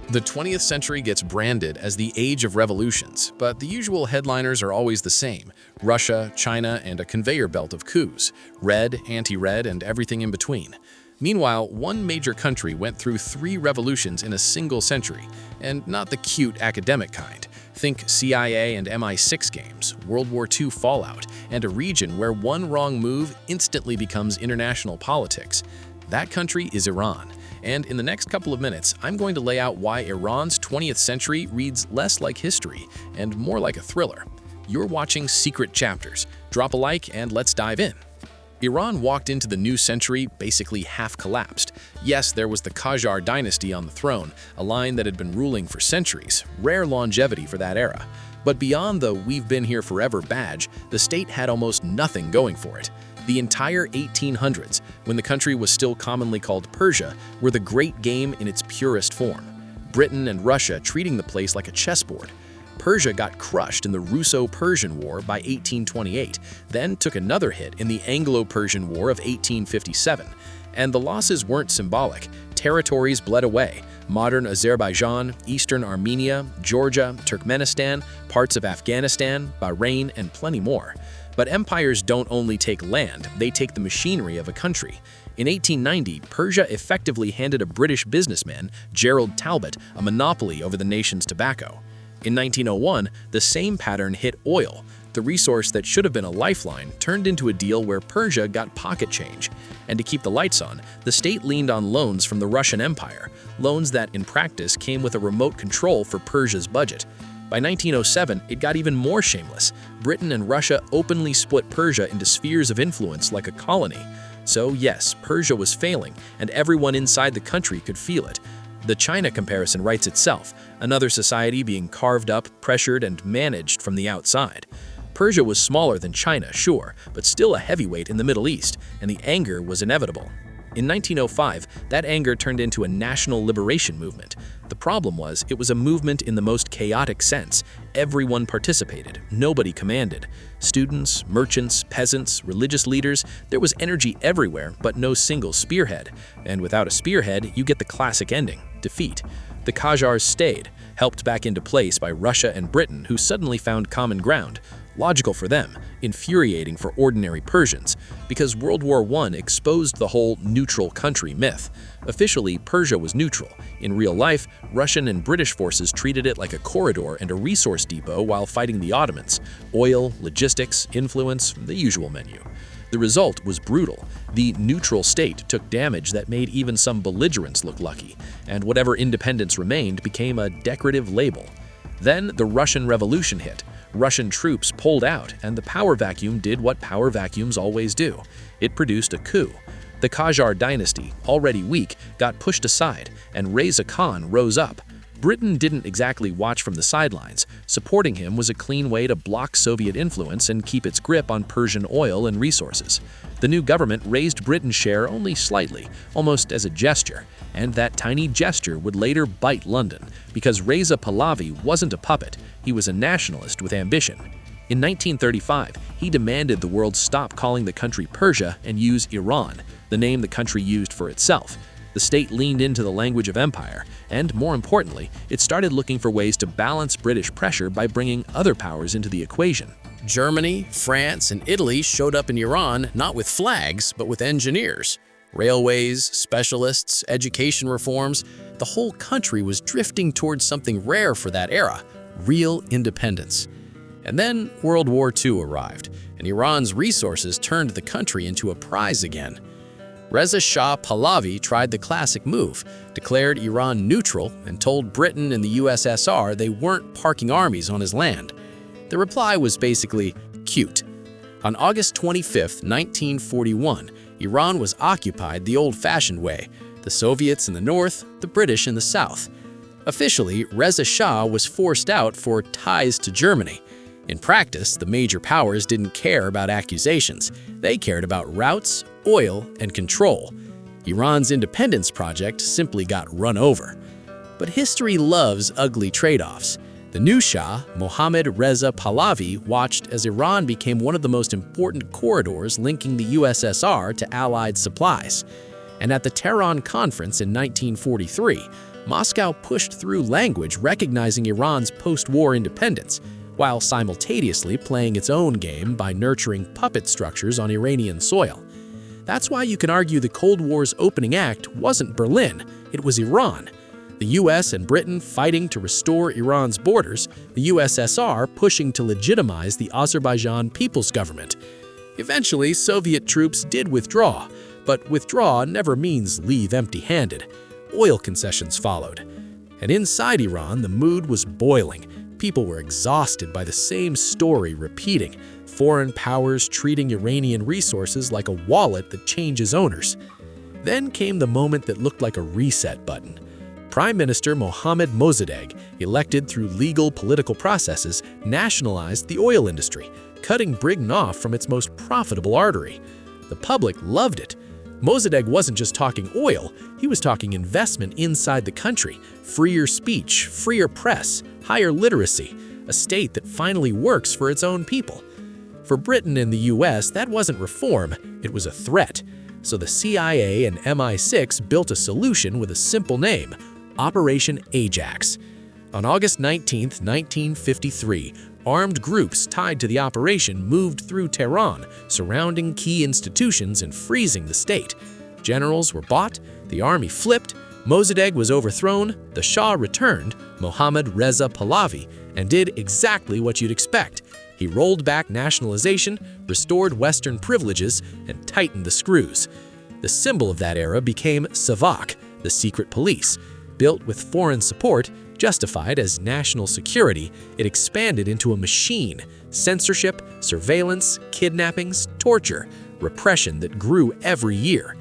The 20th century gets branded as the age of revolutions, but the usual headliners are always the same: Russia, China, and a conveyor belt of coups, red, anti-red, and everything in between. Meanwhile, one major country went through 3 revolutions in a single century, and not the cute academic kind. Think CIA and MI6 games, World War II fallout, and a region where one wrong move instantly becomes international politics. That country is Iran. And in the next couple of minutes, I'm going to lay out why Iran's 20th century reads less like history and more like a thriller. You're watching Secret Chapters. Drop a like and let's dive in. Iran walked into the new century basically half-collapsed. Yes, there was the Qajar dynasty on the throne, a line that had been ruling for centuries, rare longevity for that era. But beyond the "we've been here forever" badge, the state had almost nothing going for it. The entire 1800s, when the country was still commonly called Persia, were the great game in its purest form. Britain and Russia treating the place like a chessboard. Persia got crushed in the Russo-Persian War by 1828, then took another hit in the Anglo-Persian War of 1857. And the losses weren't symbolic. Territories bled away. Modern Azerbaijan, Eastern Armenia, Georgia, Turkmenistan, parts of Afghanistan, Bahrain, and plenty more. But empires don't only take land, they take the machinery of a country. In 1890, Persia effectively handed a British businessman, Gerald Talbot, a monopoly over the nation's tobacco. In 1901, the same pattern hit oil. The resource that should have been a lifeline turned into a deal where Persia got pocket change. And to keep the lights on, the state leaned on loans from the Russian Empire, loans that in practice came with a remote control for Persia's budget. By 1907, it got even more shameless. Britain and Russia openly split Persia into spheres of influence like a colony. So yes, Persia was failing, and everyone inside the country could feel it. The China comparison writes itself, another society being carved up, pressured, and managed from the outside. Persia was smaller than China, sure, but still a heavyweight in the Middle East, and the anger was inevitable. In 1905, that anger turned into a national liberation movement. The problem was, it was a movement in the most chaotic sense. Everyone participated, nobody commanded. Students, merchants, peasants, religious leaders, there was energy everywhere, but no single spearhead. And without a spearhead, you get the classic ending: defeat. The Qajars stayed, helped back into place by Russia and Britain, who suddenly found common ground. Logical for them, infuriating for ordinary Persians, because World War I exposed the whole neutral country myth. Officially, Persia was neutral. In real life, Russian and British forces treated it like a corridor and a resource depot while fighting the Ottomans. Oil, logistics, influence, the usual menu. The result was brutal. The neutral state took damage that made even some belligerents look lucky, and whatever independence remained became a decorative label. Then the Russian Revolution hit. Russian troops pulled out, and the power vacuum did what power vacuums always do. It produced a coup. The Qajar dynasty, already weak, got pushed aside, and Reza Khan rose up. Britain didn't exactly watch from the sidelines. Supporting him was a clean way to block Soviet influence and keep its grip on Persian oil and resources. The new government raised Britain's share only slightly, almost as a gesture, and that tiny gesture would later bite London, because Reza Pahlavi wasn't a puppet, he was a nationalist with ambition. In 1935, he demanded the world stop calling the country Persia and use Iran, the name the country used for itself. The state leaned into the language of empire, and more importantly, it started looking for ways to balance British pressure by bringing other powers into the equation. Germany, France, and Italy showed up in Iran not with flags, but with engineers. Railways, specialists, education reforms, the whole country was drifting towards something rare for that era: real independence. And then World War II arrived, and Iran's resources turned the country into a prize again. Reza Shah Pahlavi tried the classic move, declared Iran neutral, and told Britain and the USSR they weren't parking armies on his land. The reply was basically cute. On August 25, 1941, Iran was occupied the old-fashioned way: the Soviets in the north, the British in the south. Officially, Reza Shah was forced out for ties to Germany. In practice, the major powers didn't care about accusations. They cared about routes, oil, and control. Iran's independence project simply got run over. But history loves ugly trade-offs. The new Shah, Mohammad Reza Pahlavi, watched as Iran became one of the most important corridors linking the USSR to Allied supplies. And at the Tehran Conference in 1943, Moscow pushed through language recognizing Iran's post-war independence, while simultaneously playing its own game by nurturing puppet structures on Iranian soil. That's why you can argue the Cold War's opening act wasn't Berlin, it was Iran. The US and Britain fighting to restore Iran's borders, the USSR pushing to legitimize the Azerbaijan People's Government. Eventually, Soviet troops did withdraw, but withdraw never means leave empty-handed. Oil concessions followed. And inside Iran, the mood was boiling. People were exhausted by the same story repeating, foreign powers treating Iranian resources like a wallet that changes owners. Then came the moment that looked like a reset button. Prime Minister Mohammad Mossadegh, elected through legal political processes, nationalized the oil industry, cutting Britain off from its most profitable artery. The public loved it. Mossadegh wasn't just talking oil, he was talking investment inside the country, freer speech, freer press, higher literacy, a state that finally works for its own people. For Britain and the US, that wasn't reform, it was a threat. So the CIA and MI6 built a solution with a simple name, Operation Ajax. On August 19, 1953, armed groups tied to the operation moved through Tehran, surrounding key institutions and freezing the state. Generals were bought, the army flipped, Mossadegh was overthrown, the Shah returned, Mohammad Reza Pahlavi, and did exactly what you'd expect. He rolled back nationalization, restored Western privileges, and tightened the screws. The symbol of that era became Savak, the secret police. Built with foreign support, justified as national security, it expanded into a machine: censorship, surveillance, kidnappings, torture, repression that grew every year.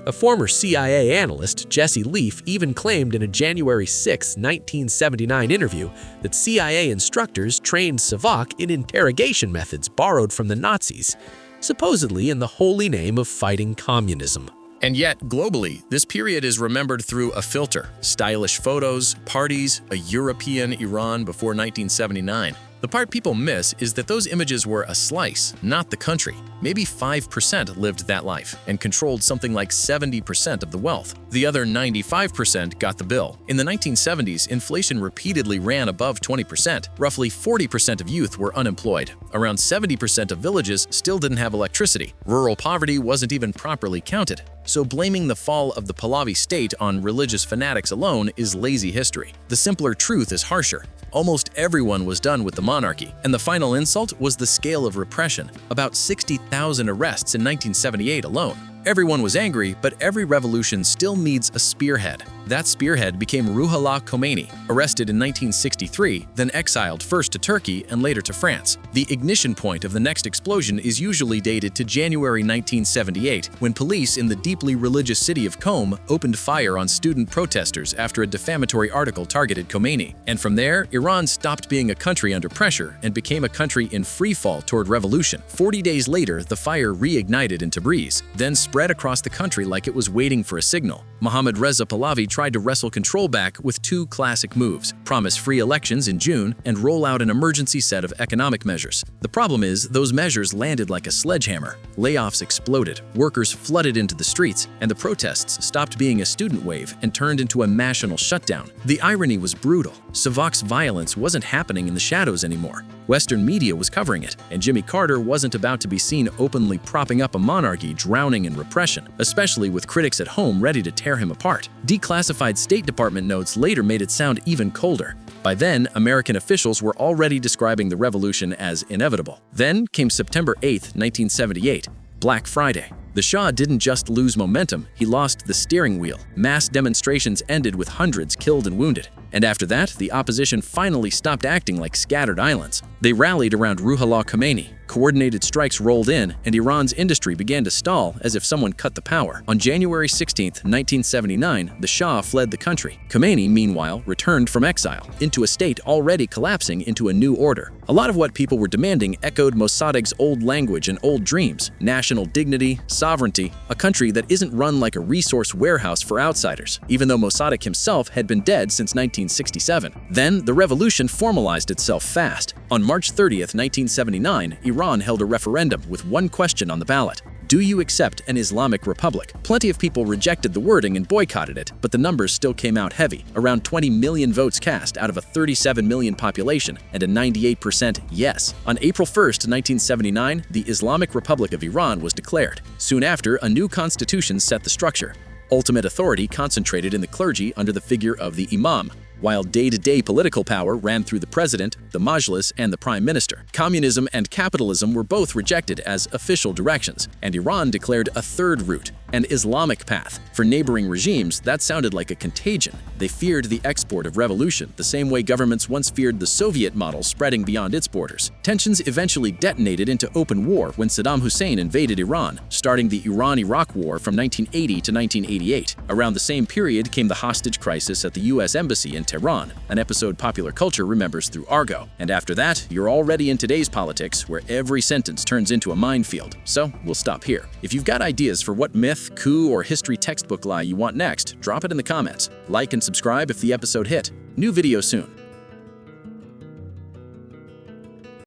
A former CIA analyst, Jesse Leaf, even claimed in a January 6, 1979 interview that CIA instructors trained Savak in interrogation methods borrowed from the Nazis, supposedly in the holy name of fighting communism. And yet, globally, this period is remembered through a filter: stylish photos, parties, a European Iran before 1979. The part people miss is that those images were a slice, not the country. Maybe 5% lived that life and controlled something like 70% of the wealth. The other 95% got the bill. In the 1970s, inflation repeatedly ran above 20%. Roughly 40% of youth were unemployed. Around 70% of villages still didn't have electricity. Rural poverty wasn't even properly counted. So blaming the fall of the Pahlavi state on religious fanatics alone is lazy history. The simpler truth is harsher. Almost everyone was done with the monarchy, and the final insult was the scale of repression: about 60,000 arrests in 1978 alone. Everyone was angry, but every revolution still needs a spearhead. That spearhead became Ruhollah Khomeini, arrested in 1963, then exiled first to Turkey and later to France. The ignition point of the next explosion is usually dated to January 1978, when police in the deeply religious city of Qom opened fire on student protesters after a defamatory article targeted Khomeini. And from there, Iran stopped being a country under pressure and became a country in free fall toward revolution. 40 days later, the fire reignited in Tabriz, then spread across the country like it was waiting for a signal. Mohammad Reza Pahlavi tried to wrestle control back with two classic moves: promise free elections in June and roll out an emergency set of economic measures. The problem is, those measures landed like a sledgehammer. Layoffs exploded, workers flooded into the streets, and the protests stopped being a student wave and turned into a national shutdown. The irony was brutal. Savak's violence wasn't happening in the shadows anymore. Western media was covering it, and Jimmy Carter wasn't about to be seen openly propping up a monarchy drowning in repression, especially with critics at home ready to tear him apart. Declassified State Department notes later made it sound even colder. By then, American officials were already describing the revolution as inevitable. Then came September 8, 1978, Black Friday. The Shah didn't just lose momentum, he lost the steering wheel. Mass demonstrations ended with hundreds killed and wounded. And after that, the opposition finally stopped acting like scattered islands. They rallied around Ruhollah Khomeini. Coordinated strikes rolled in, and Iran's industry began to stall as if someone cut the power. On January 16, 1979, the Shah fled the country. Khomeini, meanwhile, returned from exile, into a state already collapsing into a new order. A lot of what people were demanding echoed Mossadegh's old language and old dreams: national dignity, sovereignty, a country that isn't run like a resource warehouse for outsiders, even though Mossadegh himself had been dead since 1967. Then, the revolution formalized itself fast. On March 30, 1979, Iran held a referendum with one question on the ballot: Do you accept an Islamic Republic? Plenty of people rejected the wording and boycotted it, but the numbers still came out heavy. Around 20 million votes cast out of a 37 million population, and a 98% yes. On April 1st, 1979, the Islamic Republic of Iran was declared. Soon after, a new constitution set the structure. Ultimate authority concentrated in the clergy under the figure of the imam, while day-to-day political power ran through the president, the majlis, and the prime minister. Communism and capitalism were both rejected as official directions, and Iran declared a third route, an Islamic path. For neighboring regimes, that sounded like a contagion. They feared the export of revolution, the same way governments once feared the Soviet model spreading beyond its borders. Tensions eventually detonated into open war when Saddam Hussein invaded Iran, starting the Iran-Iraq War from 1980 to 1988. Around the same period came the hostage crisis at the U.S. Embassy in Tehran, an episode popular culture remembers through Argo. And after that, you're already in today's politics, where every sentence turns into a minefield. So we'll stop here. If you've got ideas for what myth, coup, or history textbook lie you want next, drop it in the comments. Like and subscribe if the episode hit. New video soon.